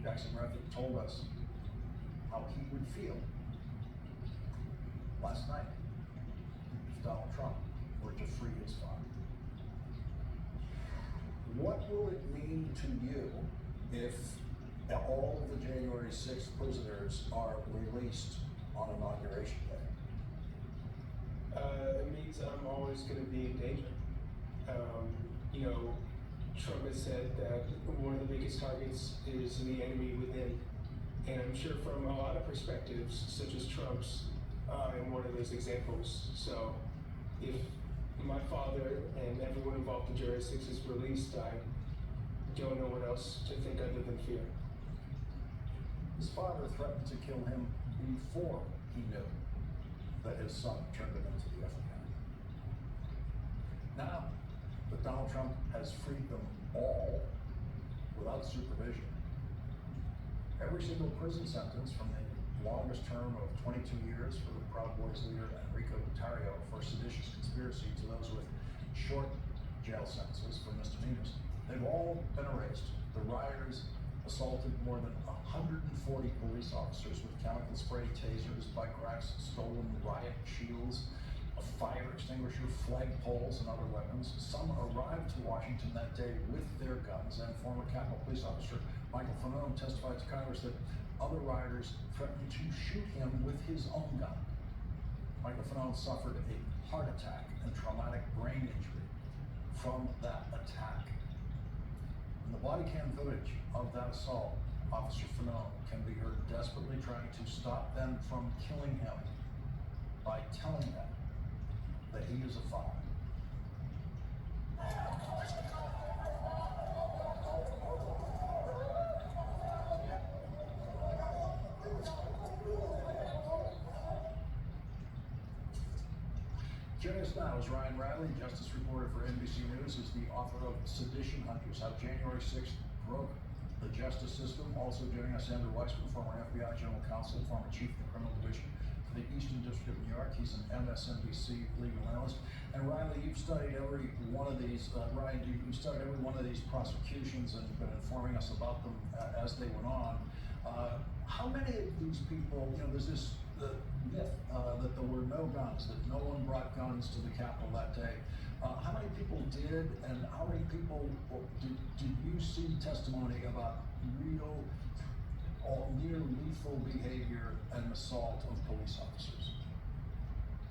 Jackson Murphy told us how he would feel last night if Donald Trump were to free his father. What will it mean to you if all of the January 6th prisoners are released on Inauguration Day? It means I'm always going to be in danger. You know, Trump has said that one of the biggest targets is the enemy within. And I'm sure from a lot of perspectives, such as Trump's, I'm one of those examples. So if my father and everyone involved in January 6th is released, I don't know what else to think other than fear. His father threatened to kill him before he knew that his son turned him into the FBI. Now that Donald Trump has freed them all without supervision, every single prison sentence from the longest term of 22 years for the Proud Boys leader Enrico Tarrio for seditious conspiracy to those with short jail sentences for misdemeanors, they've all been erased. The rioters assaulted more than 140 police officers with chemical spray, tasers, bike racks, stolen riot shields, a fire extinguisher, flagpoles, and other weapons. Some arrived to Washington that day with their guns, and former Capitol Police Officer Michael Fanone testified to Congress that other rioters threatened to shoot him with his own gun. Michael Fanone suffered a heart attack and traumatic brain injury from that attack. In the body cam footage of that assault, Officer Fanone can be heard desperately trying to stop them from killing him by telling them that he is a father. Joining us now is Ryan Riley, justice reporter for NBC News, is the author of Sedition Hunters, How January 6th Broke the Justice System. Also joining us, Andrew Weissman, former FBI General Counsel, former Chief of the Criminal Division for the Eastern District of New York. He's an MSNBC legal analyst. And Riley, you've studied every one of these, you studied every one of these prosecutions and been informing us about them as they went on. How many of these people, you know, there's this myth that there were no guns, that no one brought guns to the Capitol that day. How many people did, and how many people did you see testimony about real or near lethal behavior and assault of police officers?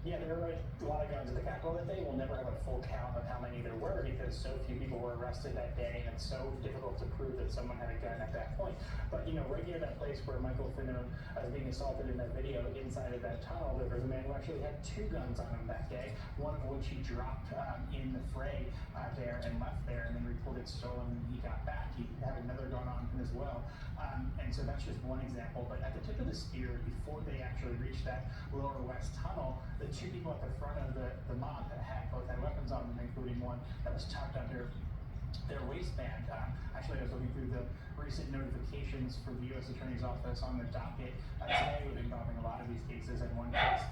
Yeah, there were a lot of guns at the Capitol that day. We'll never have a full count of how many there were because so few people were arrested that day, and it's so difficult to prove that someone had a gun at that point. But you know, right near that place where Michael Fanone was being assaulted in that video, inside of that tunnel, there was a man who actually had 2 guns on him that day. One of which he dropped in the fray there and left there, and then reported stolen when he got back. He had another gun on him as well. And so that's just one example. But at the tip of the spear, before they actually reached that lower west tunnel, the 2 people at the front of the mob that both had weapons on them, including one that was tucked under their waistband. Actually, I was looking through the recent notifications for the U.S. Attorney's Office on the docket today, involving a lot of these cases. And one case